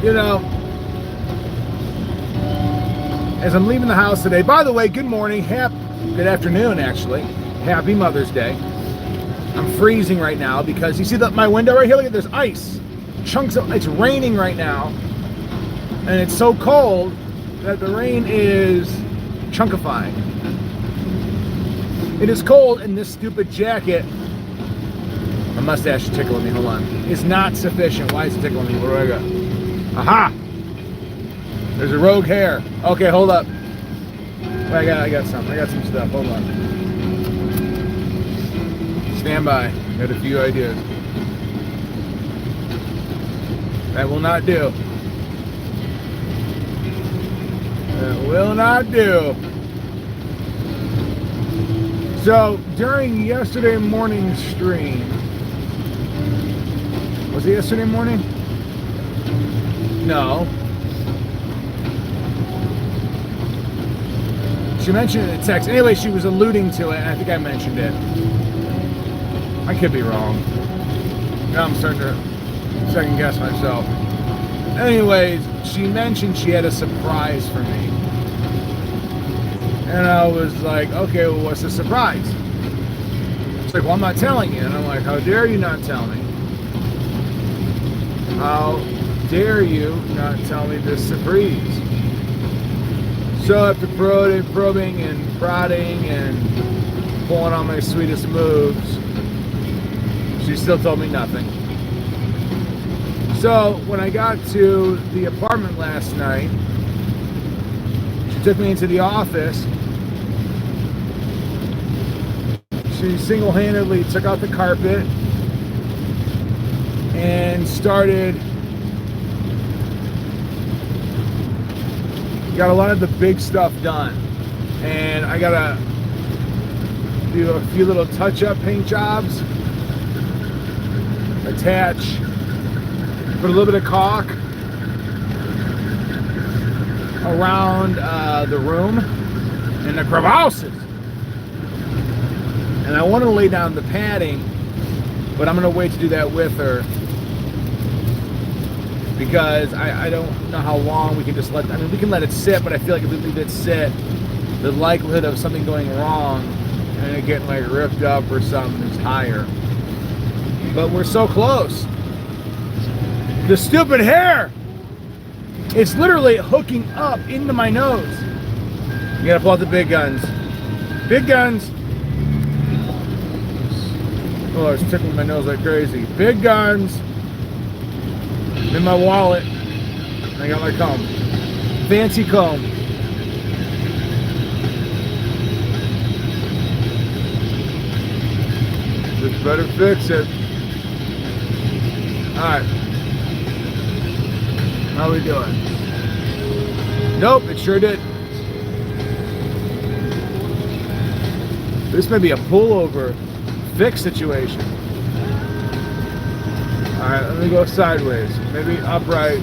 You know, as I'm leaving the house today, by the way, good morning, good afternoon, actually. Happy Mother's Day. I'm freezing right now because you see my window right here? Look at this ice. Chunks of, it's raining right now. And it's so cold that the rain is chunkifying. It is cold and this stupid jacket, my mustache is tickling me, hold on, is not sufficient. Why is it tickling me? Where do I go? Aha! There's a rogue hair. Okay, hold up. I got some stuff, hold on. Stand by, got a few ideas. That will not do. That will not do. So, during yesterday morning's stream, was it yesterday morning? No. She mentioned it in the text. Anyway, she was alluding to it, and I think I mentioned it. I could be wrong. Now I'm starting to second guess myself. Anyways, she mentioned she had a surprise for me. And I was like, okay, well, what's the surprise? It's like, well, I'm not telling you. And I'm like, how dare you not tell me? How dare you not tell me this surprise? So after probing and prodding and pulling on my sweetest moves, she still told me nothing. So when I got to the apartment last night, she took me into the office. She single-handedly took out the carpet and got a lot of the big stuff done. And I gotta do a few little touch-up paint jobs, attach, put a little bit of caulk around the room and the crevasses. And I want to lay down the padding, but I'm going to wait to do that with her because I don't know how long we can just let, I mean, we can let it sit, but I feel like if we leave it sit, the likelihood of something going wrong and it getting like ripped up or something is higher. But we're so close. The stupid hair! It's literally hooking up into my nose. You gotta pull out the big guns. Big guns! Oh, it's tickling my nose like crazy. Big guns! In my wallet. I got my comb. Fancy comb. Just better fix it. Alright. How we doing? Nope, it sure did. This may be a pullover fix situation. Alright, let me go sideways. Maybe upright.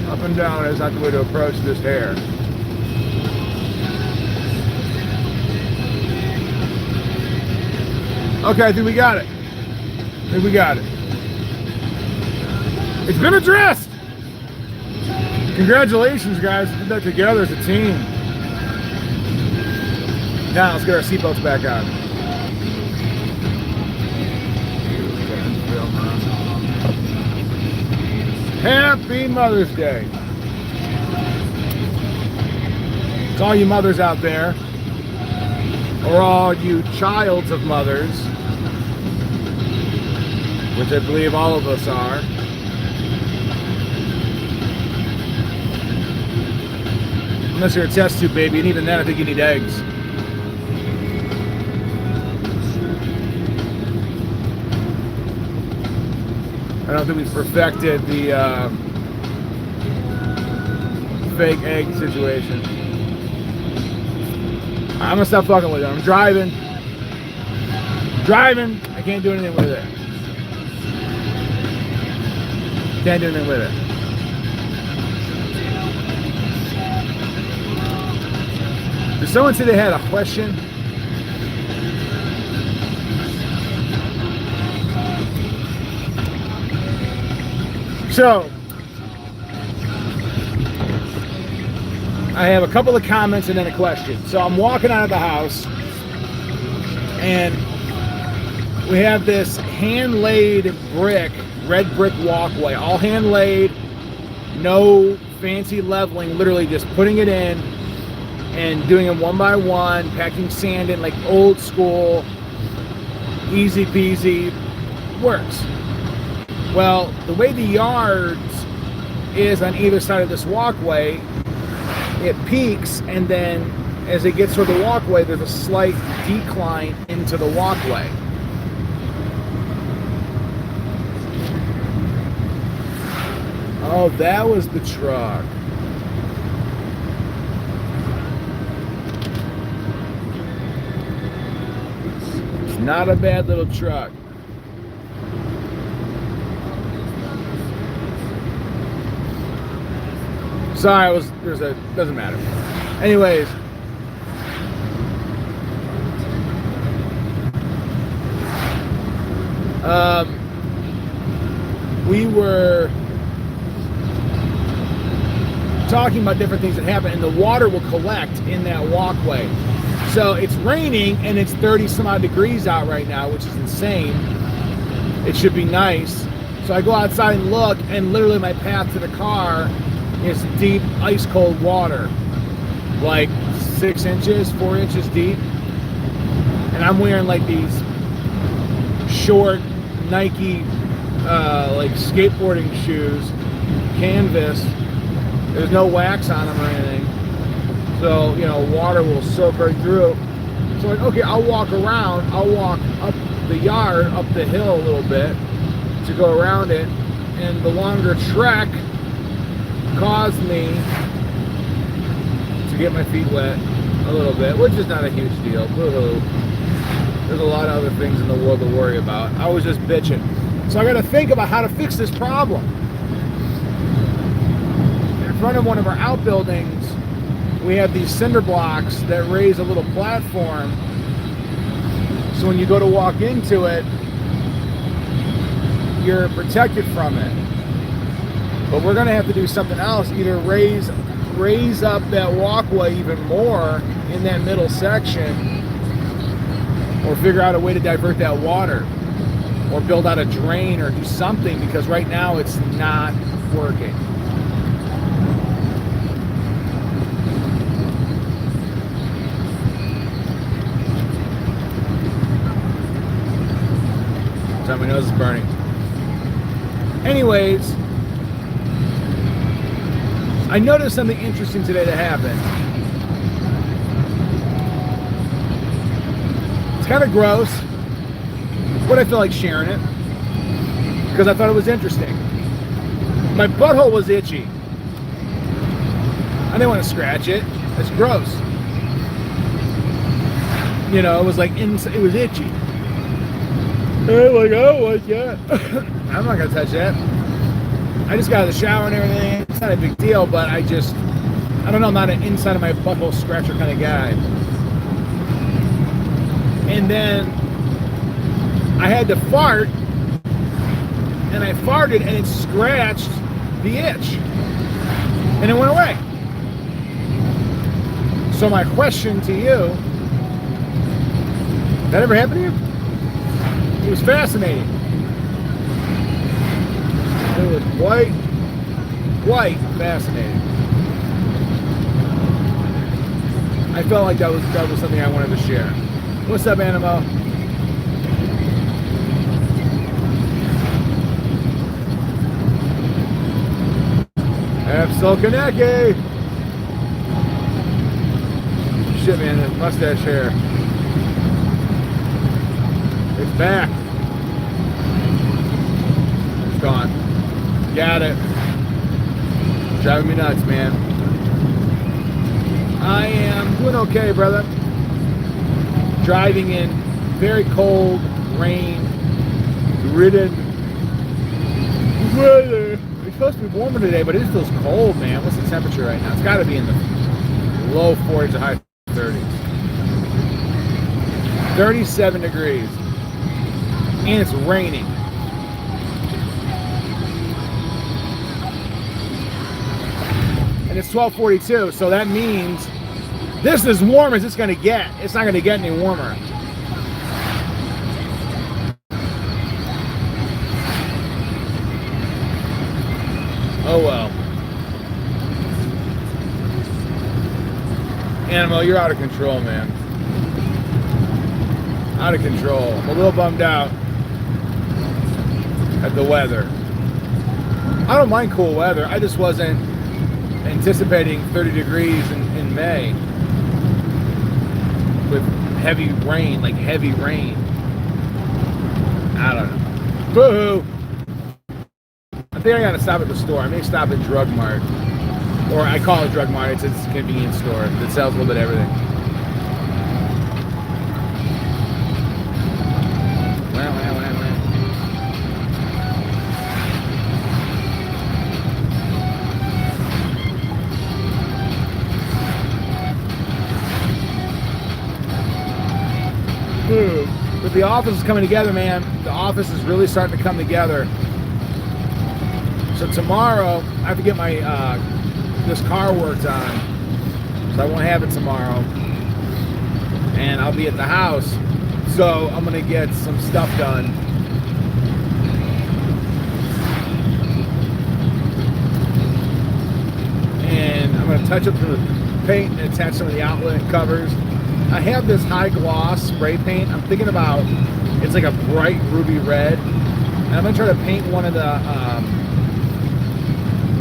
Up and down is not the way to approach this hair. Okay, I think we got it. I think we got it. It's been addressed! Congratulations, guys. We did that together as a team. Now, let's get our seatbelts back on. Happy Mother's Day. To all you mothers out there, or all you childs of mothers, which I believe all of us are. Unless you're a test tube baby, and even then I think you need eggs. I don't think we've perfected the fake egg situation. I'm gonna stop fucking with it. I'm driving. I can't do anything with it. Can't do anything with it. Did someone say they had a question? So, I have a couple of comments and then a question. So I'm walking out of the house, and we have this hand-laid brick, red brick walkway, all hand-laid, no fancy leveling, literally just putting it in and doing them one by one, packing sand in like old school, easy peasy, works. Well, the way the yards is on either side of this walkway, it peaks, and then as it gets toward the walkway, there's a slight decline into the walkway. Oh, that was the truck. It's not a bad little truck. Sorry, doesn't matter. Anyways. We were talking about different things that happen, and the water will collect in that walkway. So it's raining, and it's 30 some odd degrees out right now, which is insane. It should be nice. So I go outside and look, and literally my path to the car is deep, ice cold water, like 6 inches, 4 inches deep. And I'm wearing like these short Nike like skateboarding shoes, canvas. There's no wax on them or anything, so you know water will soak right through. So like, okay, I'll walk around. I'll walk up the yard, up the hill a little bit to go around it, and the longer trek caused me to get my feet wet a little bit, which is not a huge deal. Boo-hoo. There's a lot of other things in the world to worry about. I was just bitching. So I got to think about how to fix this problem. In front of one of our outbuildings, we have these cinder blocks that raise a little platform. So when you go to walk into it, you're protected from it. But we're going to have to do something else, either raise up that walkway even more in that middle section, or figure out a way to divert that water, or build out a drain, or do something, because right now it's not working. So my nose is burning. Anyways, I noticed something interesting today that happened. It's kind of gross, but I feel like sharing it because I thought it was interesting. My butthole was itchy. I didn't want to scratch it. It's gross. You know, it was like it was itchy. I'm like, oh, like that. I'm not gonna touch that. I just got out of the shower and everything. It's not a big deal, but I don't know, I'm not an inside of my butthole scratcher kind of guy. And then I had to fart, and I farted, and it scratched the itch, and it went away. So my question to you, that ever happened to you? It was fascinating. It was quite fascinating. I felt like that was something I wanted to share. What's up, Animo? Absolutely. Shit, man, that mustache hair. It's back. It's gone. Got it. Driving me nuts, man. I am doing okay, brother. Driving in very cold, rain-ridden weather. It's supposed to be warmer today, but it feels cold, man. What's the temperature right now? It's got to be in the low 40s to high 30s. 37 degrees. And it's raining. And it's 12:42, so that means this is as warm as it's going to get. It's not going to get any warmer. Oh well. Animal, you're out of control, man. Out of control. I'm a little bummed out at the weather. I don't mind cool weather. I just wasn't anticipating 30 degrees in May with heavy rain, like heavy rain. I don't know. Boo-hoo. I think I gotta stop at the store. I may stop at Drug Mart. Or I call it Drug Mart. It's a convenience store that sells a little bit of everything. But the office is coming together, man. The office is really starting to come together. So tomorrow, I have to get my this car worked on, so I won't have it tomorrow. And I'll be at the house, so I'm gonna get some stuff done. And I'm gonna touch up the paint and attach some of the outlet covers. I have this high gloss spray paint. I'm thinking about, it's like a bright ruby red. And I'm gonna try to paint one of the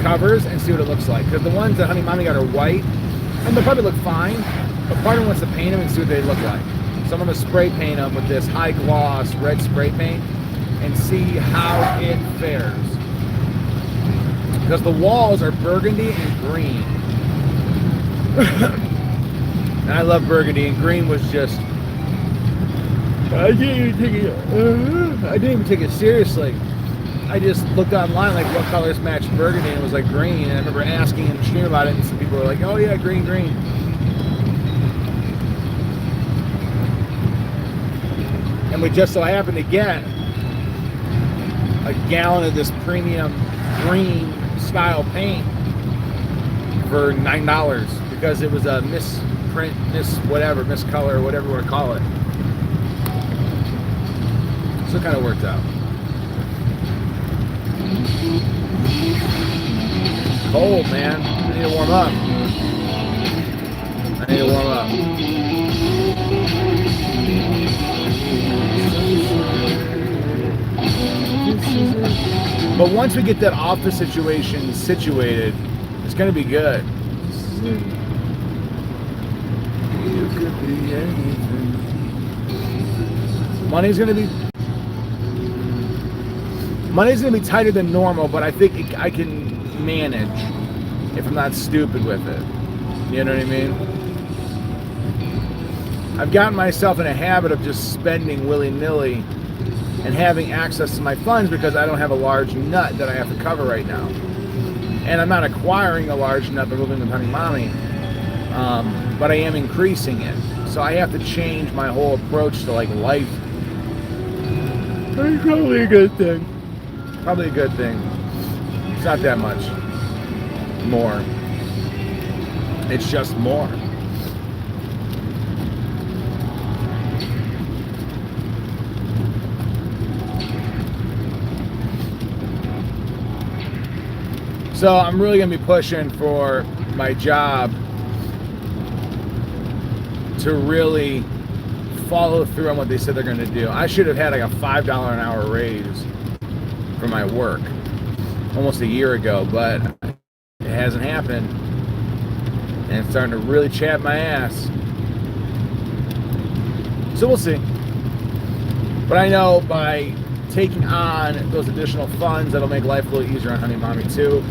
covers and see what it looks like. Because the ones that Honey Mommy got are white, and they'll probably look fine, but part of me wants to paint them and see what they look like. So I'm gonna spray paint them with this high gloss red spray paint and see how it fares. Because the walls are burgundy and green. And I love burgundy, and green was just, I didn't even take it seriously. I just looked online like what colors match burgundy, and it was like green. And I remember asking in the stream about it, and some people were like, oh yeah, green. And we just so happened to get a gallon of this premium green style paint for $9 because it was a misprint, miscolor, whatever you want to call it. So it kind of worked out. Cold, man. I need to warm up. But once we get that office situation situated, it's going to be good. You could be anything. Money's going to be tighter than normal, but I think I can manage if I'm not stupid with it. You know what I mean? I've gotten myself in a habit of just spending willy-nilly and having access to my funds because I don't have a large nut that I have to cover right now. And I'm not acquiring a large nut by moving with Honey Mommy, but I am increasing it. So I have to change my whole approach to like life. That's probably a good thing. It's not that much more. It's just more. So I'm really going to be pushing for my job to really follow through on what they said they're going to do. I should have had like a $5 an hour raise for my work almost a year ago, but it hasn't happened, and it's starting to really chap my ass. So we'll see. But I know by taking on those additional funds, that'll make life a little easier on Honey Mommy too.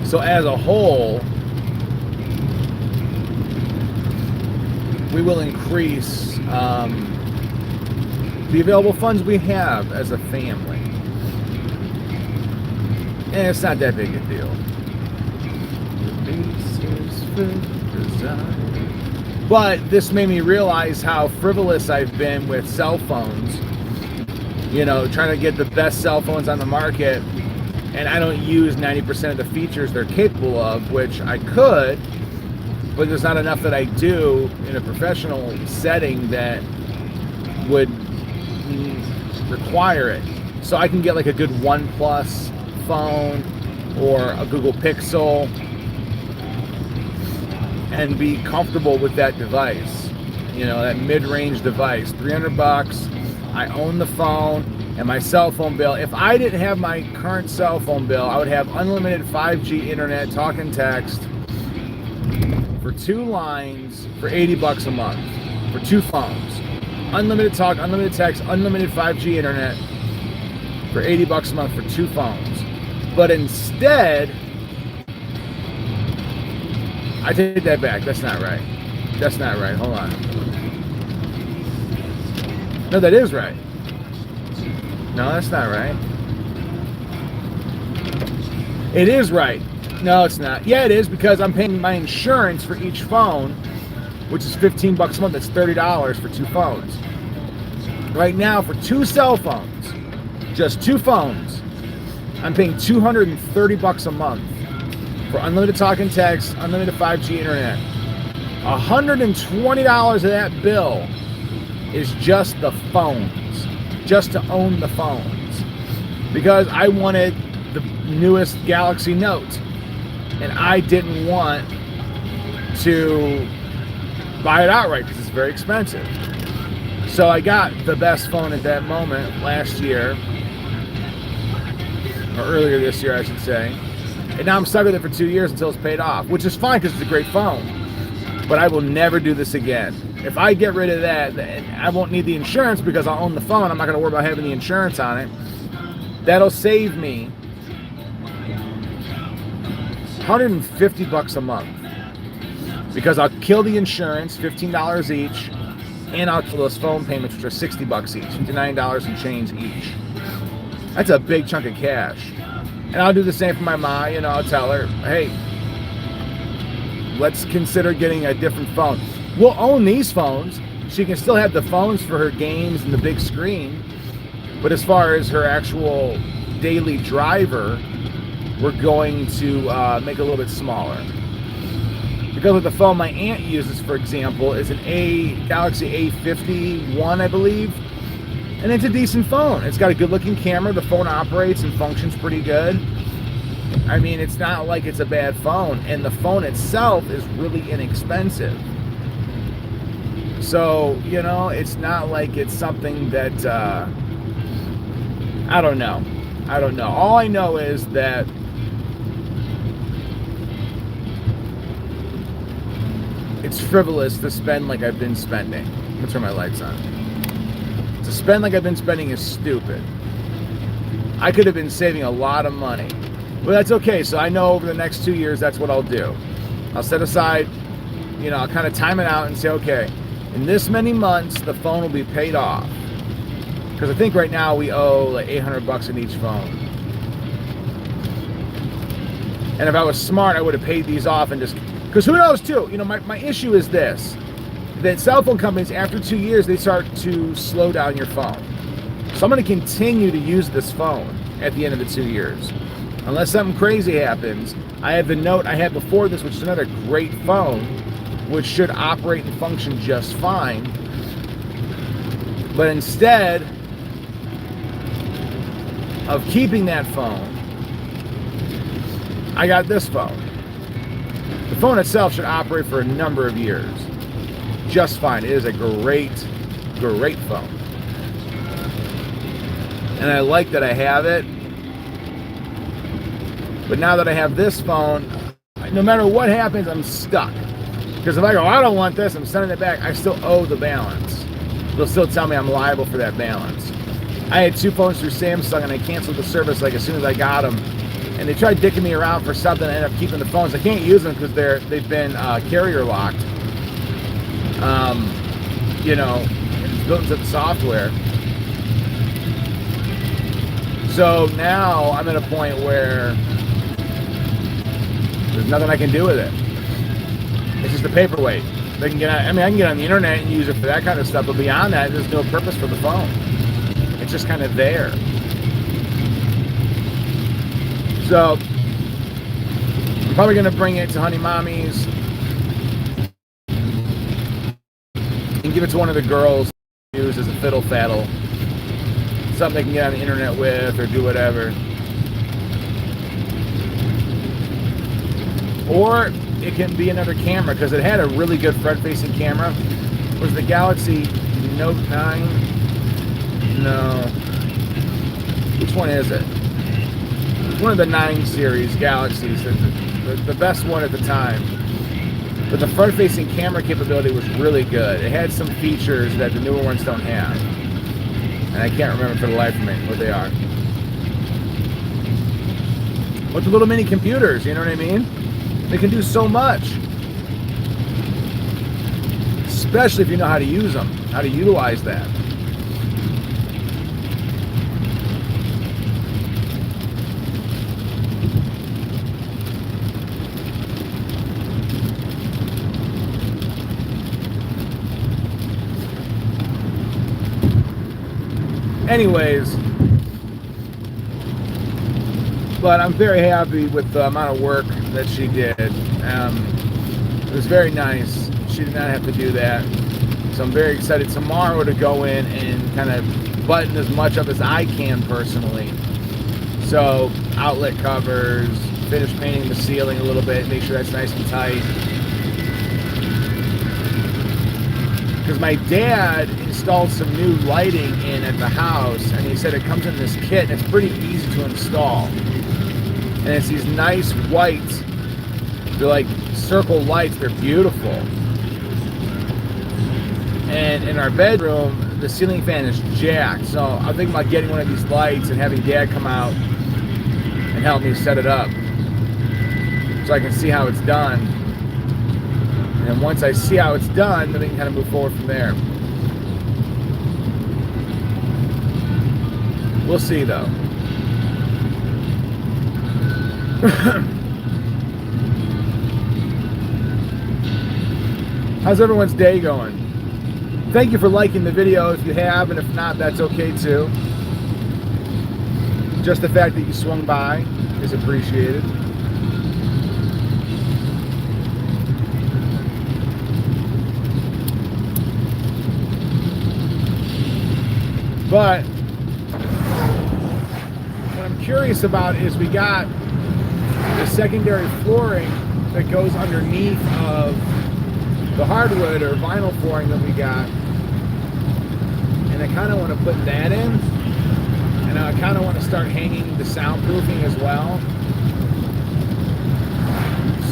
So as a whole, we will increase the available funds we have as a family. And it's not that big a deal. But this made me realize how frivolous I've been with cell phones. You know, trying to get the best cell phones on the market and I don't use 90% of the features they're capable of, which I could, but there's not enough that I do in a professional setting that would require it. So I can get like a good OnePlus phone or a Google Pixel and be comfortable with that device, you know, that mid-range device. $300, I own the phone, and my cell phone bill. If I didn't have my current cell phone bill, I would have unlimited 5G internet, talk and text for 2 lines for $80 a month for 2 phones. Unlimited talk, unlimited text, unlimited 5G internet for $80 a month for 2 phones. But instead, I take that back. That's not right. That's not right. Hold on. No, that is right. No, that's not right. It is right. No, it's not. Yeah, it is, because I'm paying my insurance for each phone, which is $15 a month. That's $30 for 2 phones. Right now, for 2 cell phones, just 2 phones, I'm paying $230 a month for unlimited talk and text, unlimited 5G internet. $120 of that bill is just the phones, just to own the phones, because I wanted the newest Galaxy Note, and I didn't want to buy it outright because it's very expensive. So I got the best phone at that moment last year, or earlier this year, I should say. And now I'm stuck with it for 2 years until it's paid off, which is fine because it's a great phone. But I will never do this again. If I get rid of that, I won't need the insurance because I'll own the phone. I'm not going to worry about having the insurance on it. That'll save me $150 a month, because I'll kill the insurance, $15 each, and I'll kill those phone payments, which are $60 each, $59 and change each. That's a big chunk of cash. And I'll do the same for my mom. You know, I'll tell her, hey, let's consider getting a different phone. We'll own these phones. She can still have the phones for her games and the big screen. But as far as her actual daily driver, we're going to make it a little bit smaller. Because with the phone my aunt uses, for example, is an Galaxy A51, I believe. And it's a decent phone. It's got a good-looking camera. The phone operates and functions pretty good. I mean, it's not like it's a bad phone. And the phone itself is really inexpensive. So, you know, it's not like it's something that, I don't know. I don't know. All I know is that it's frivolous to spend like I've been spending. I'm gonna turn my lights on. To spend like I've been spending is stupid. I could have been saving a lot of money. But that's okay. So I know over the next 2 years, that's what I'll do. I'll set aside, you know, I'll kind of time it out and say, okay, in this many months, the phone will be paid off. Because I think right now we owe like $800 in each phone. And if I was smart, I would have paid these off and just, because who knows too, you know, my issue is this, that cell phone companies, after 2 years, they start to slow down your phone. So I'm going to continue to use this phone at the end of the 2 years. Unless something crazy happens. I have the Note I had before this, which is another great phone, which should operate and function just fine. But instead of keeping that phone, I got this phone. The phone itself should operate for a number of years just fine. It is a great phone. And I like that I have it. But now that I have this phone, no matter what happens, I'm stuck. Because if I go, I don't want this, I'm sending it back, I still owe the balance. They'll still tell me I'm liable for that balance. I had 2 phones through Samsung and I canceled the service like as soon as I got them. And they tried dicking me around for something. I ended up keeping the phones. I can't use them because they've been carrier locked. You know, it's built into the software. So now I'm at a point where there's nothing I can do with it. It's just a paperweight. They can get on, I mean, I can get on the internet and use it for that kind of stuff, but beyond that, there's no purpose for the phone. It's just kind of there. So I'm probably gonna bring it to Honey Mommy's and give it to one of the girls to use as a fiddle faddle. Something they can get on the internet with or do whatever. Or it can be another camera, because it had a really good front-facing camera. Was the Galaxy Note 9? No. Which one is it? One of the 9 series Galaxies, the best one at the time. But the front-facing camera capability was really good. It had some features that the newer ones don't have. And I can't remember for the life of me what they are. But the little mini computers, you know what I mean? They can do so much. Especially if you know how to use them, how to utilize that. Anyways, but I'm very happy with the amount of work that she did. It was very nice. She did not have to do that. So I'm very excited tomorrow to go in and kind of button as much up as I can personally. So outlet covers, finish painting the ceiling a little bit, make sure that's nice and tight. Because my dad installed some new lighting in at the house, and he said it comes in this kit, and it's pretty easy to install. And it's these nice white, they're like circle lights, they're beautiful. And in our bedroom, the ceiling fan is jacked, so I'm thinking about getting one of these lights and having Dad come out and help me set it up so I can see how it's done. And once I see how it's done, then we can kind of move forward from there. We'll see, though. How's everyone's day going? Thank you for liking the video if you have, and if not, that's okay too. Just the fact that you swung by is appreciated. But what I'm curious about is we got the secondary flooring that goes underneath of the hardwood or vinyl flooring that we got. And I kind of want to put that in. And I kind of want to start hanging the soundproofing as well,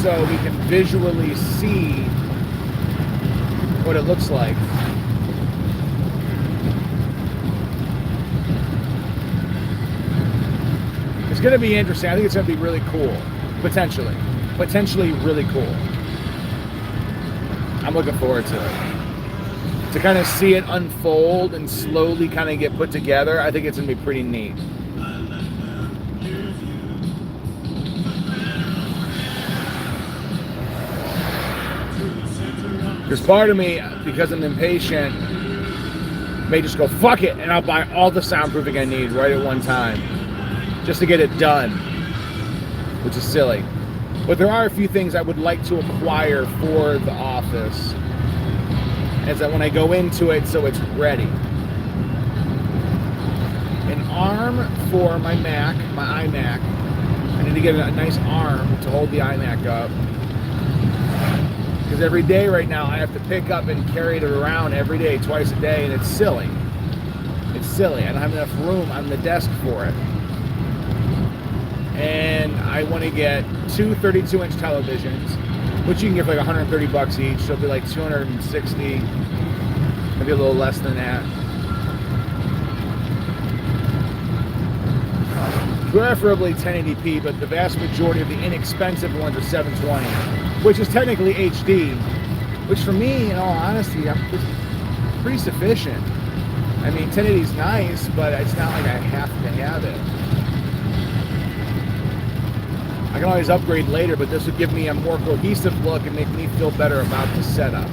so we can visually see what it looks like. It's going to be interesting. I think it's going to be really cool. Potentially really cool. I'm looking forward to it. To kind of see it unfold and slowly kind of get put together, I think it's going to be pretty neat. Because part of me, because I'm impatient, may just go, fuck it, and I'll buy all the soundproofing I need right at one time, just to get it done, which is silly. But there are a few things I would like to acquire for the office, as that when I go into it, so it's ready. An arm for my Mac, my iMac. I need to get a nice arm to hold the iMac up. Because every day right now, I have to pick up and carry it around every day, twice a day, and it's silly. It's silly. I don't have enough room on the desk for it. And I want to get two 32-inch televisions, which you can get for like 130 bucks each, so it'll be like 260, maybe a little less than that. Preferably 1080p, but the vast majority of the inexpensive ones are 720, which is technically HD, which for me, in all honesty, it's pretty sufficient. I mean, 1080 is nice, but it's not like I have to have it. I can always upgrade later, but this would give me a more cohesive look and make me feel better about the setup.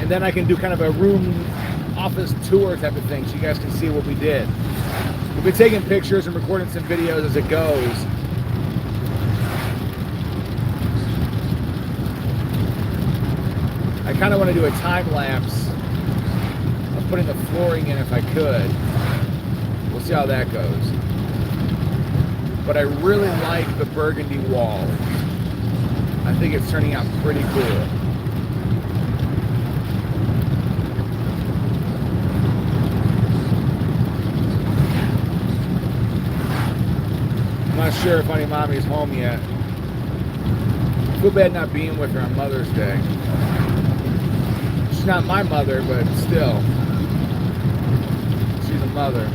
And then I can do kind of a room office tour type of thing so you guys can see what we did. been taking pictures and recording some videos as it goes. I kind of want to do a time lapse of putting the flooring in if I could. We'll see how that goes. But I really like the burgundy wall. I think it's turning out pretty cool. I'm not sure if Honey Mommy's home yet. I feel bad not being with her on Mother's Day. She's not my mother, but still. She's a mother.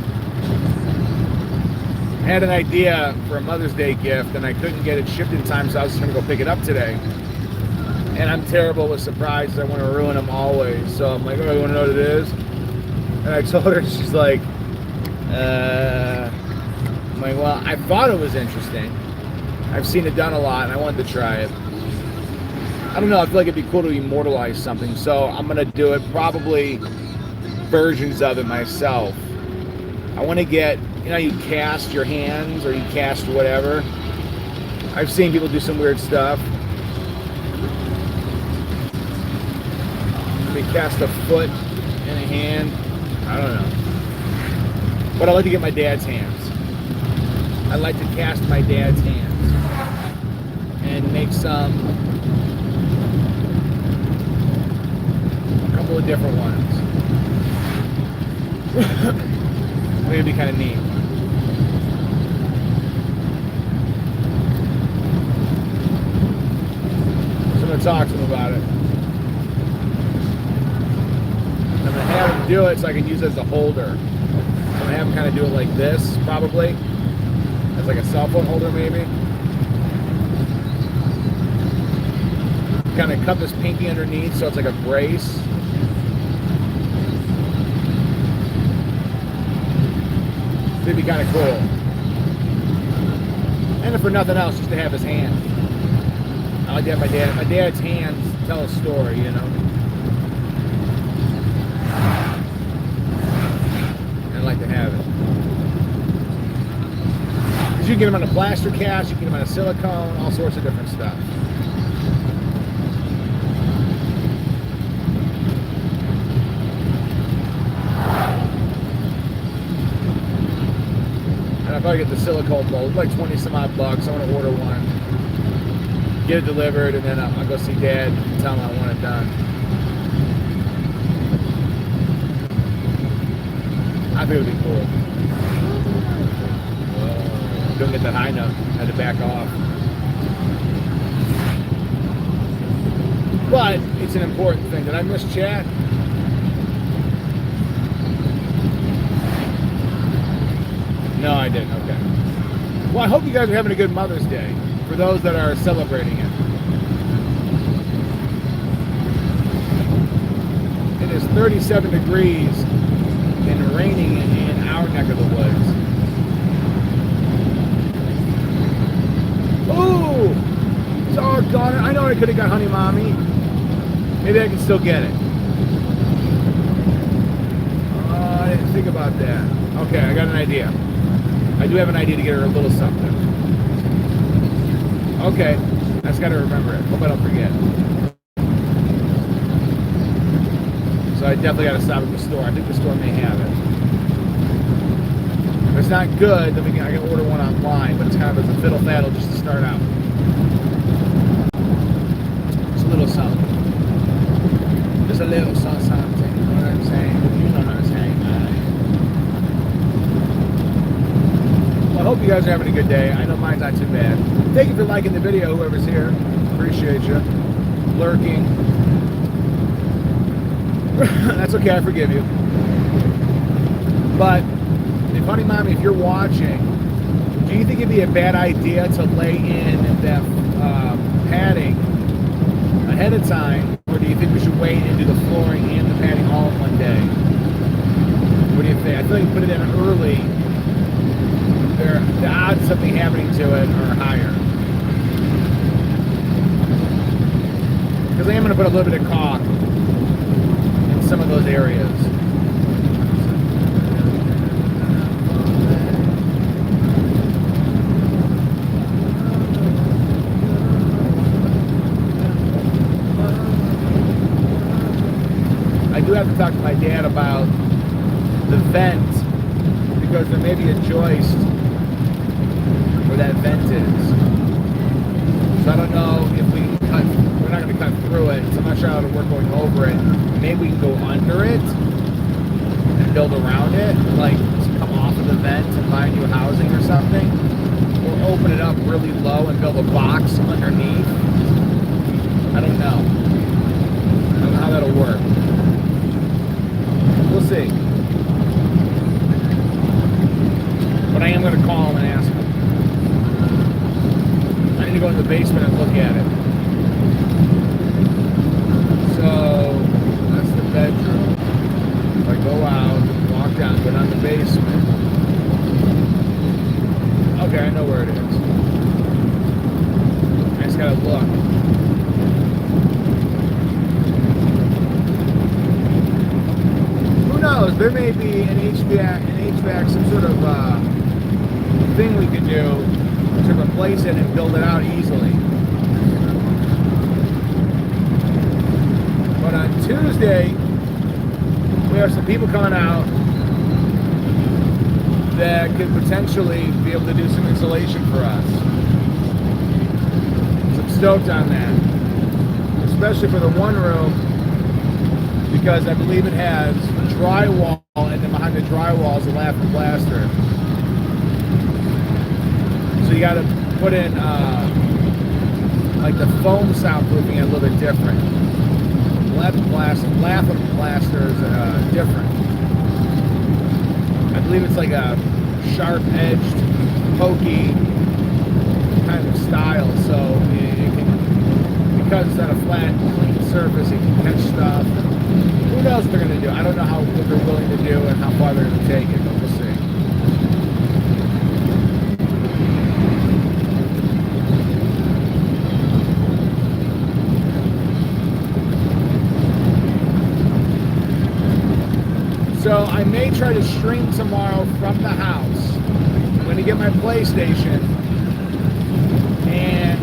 I had an idea for a Mother's Day gift, and I couldn't get it shipped in time, so I was just going to go pick it up today. And I'm terrible with surprises. I want to ruin them always. So I'm like, oh, you want to know what it is? And I told her, she's like, I'm like, well, I thought it was interesting. I've seen it done a lot, and I wanted to try it. I don't know, I feel like it'd be cool to immortalize something, so I'm going to do it, probably versions of it myself. I want to get, you know, you cast your hands, or you cast whatever. I've seen people do some weird stuff. They cast a foot and a hand. I don't know. But I like to get my dad's hands. I like to cast my dad's hands and make some, a couple of different ones. I think it'd be kind of neat. So I'm going to talk to him about it. I'm going to have him do it so I can use it as a holder. I'm going to have him kind of do it like this, probably. As like a cell phone holder, maybe. Kind of cut this pinky underneath so it's like a brace. It'd be kind of cool. And if for nothing else, just to have his hand. I like to have my dad's hands tell a story, you know. And I like to have it. Because you can get them on a plaster cast, you can get them on a silicone, all sorts of different stuff. And I'll probably get the silicone mold, like 20 some odd bucks. I want to order one, get it delivered, and then I'll go see Dad and tell him I want it done. I think it would be cool. Couldn't get that high note, had to back off. But it's an important thing. Did I miss chat? No, I didn't. Okay. Well, I hope you guys are having a good Mother's Day for those that are celebrating it. It is 37 degrees and raining in our neck of the woods. Ooh! Doggone it. I know I could have got Honey Mommy. Maybe I can still get it. I didn't think about that. Okay, I got an idea. I do have an idea to get her a little something. Okay, I just got to remember it. Hope I don't forget. So I definitely got to stop at the store. I think the store may have it. If it's not good, then I can order one online, but it's kind of as a fiddle faddle just to start out. It's a little something. Just a little something. You know what I'm saying? You know what I'm saying. Well, I hope you guys are having a good day. I know mine's not too bad. Thank you for liking the video, whoever's here. Appreciate you. Lurking. That's okay, I forgive you. But Honey Mommy, if you're watching, do you think it'd be a bad idea to lay in that padding ahead of time, or do you think we should wait and do the flooring and the padding all in one day? What do you think? I feel like you put it in early, the odds of something happening to it are higher. Because I am going to put a little bit of caulk in some of those areas. have to talk to my dad about the vent, because there may be a joist where that vent is. So I don't know if we're not going to cut through it, so I'm not sure how to work going over it. Maybe we can go under it and build around it, like come off of the vent and find new housing or something, or open it up really low and build a box underneath. I don't know. I don't know how that'll work. We'll see. But I am going to call him and ask him. I need to go in the basement and look at it. So, that's the bedroom. If I go out, walk down, go down the basement. Okay, I know where it is. I just gotta look. Who knows? There may be an HVAC, some sort of thing we could do to replace it and build it out easily. But on Tuesday, we have some people coming out that could potentially be able to do some insulation for us. So I'm stoked on that. Especially for the one room, because I believe it has drywall, and then behind the drywall is a lath and plaster. So you got to put in like the foam soundproofing a little bit different. Lath and plaster is different. I believe it's like a sharp-edged, pokey kind of style. So it can, because it's on a flat, clean surface, it can catch stuff. Who knows what they're going to do? I don't know what they're willing to do and how far they're going to take it, but we'll see. So I may try to stream tomorrow from the house. I'm going to get my PlayStation, and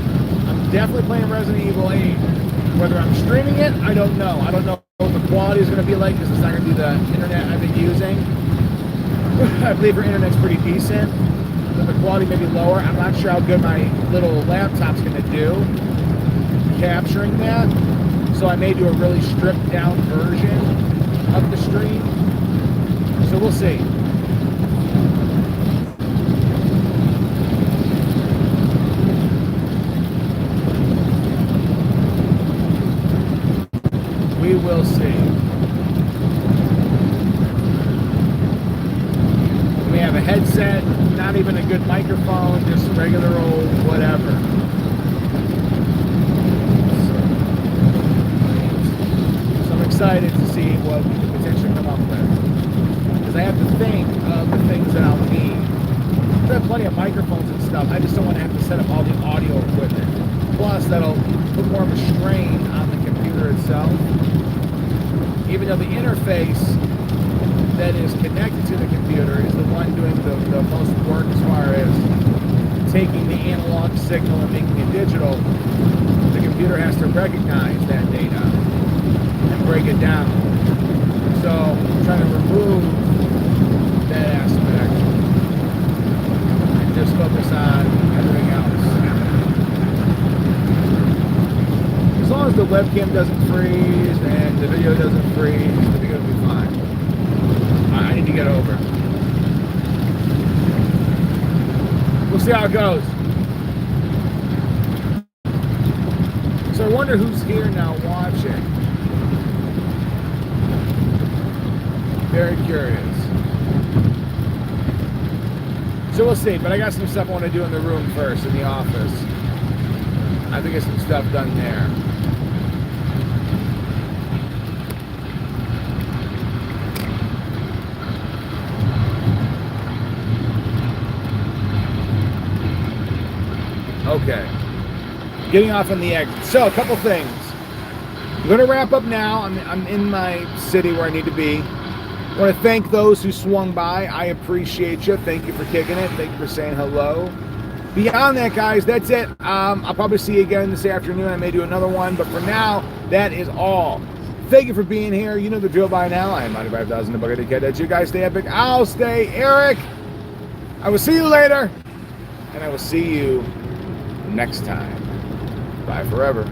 I'm definitely playing Resident Evil 8. Whether I'm streaming it, I don't know. I don't know what the quality is going to be like, because it's not going to be the internet I've been using. I believe your internet's pretty decent, but the quality may be lower. I'm not sure how good my little laptop's going to do capturing that. So I may do a really stripped down version of the stream. So we'll see. We will see. We have a headset, not even a good microphone, just regular old whatever. So I'm excited to see what we can potentially come up with. Because I have to think of the things that I'll need. I have plenty of microphones and stuff. I just don't want to have to set up all the audio equipment. Plus, that'll put more of a strain on the computer itself. Even though the interface that is connected to the computer is the one doing the most work as far as taking the analog signal and making it digital, the computer has to recognize that data and break it down. So I'm trying to remove that aspect and just focus on everything else. As long as the webcam doesn't freeze and the video doesn't freeze, the video will be fine. I need to get over it. We'll see how it goes. So I wonder who's here now watching. Very curious. So we'll see, but I got some stuff I want to do in the room first, in the office. I have to get some stuff done there. Okay. Getting off on the exit. So, a couple things. I'm going to wrap up now. I'm in my city where I need to be. I want to thank those who swung by. I appreciate you. Thank you for kicking it. Thank you for saying hello. Beyond that, guys, that's it. I'll probably see you again this afternoon. I may do another one, but for now, that is all. Thank you for being here. You know the drill by now. I am 95,000 the bucket kid. That you guys stay epic. I'll stay Eric. I will see you later. And I will see you next time. Bye forever.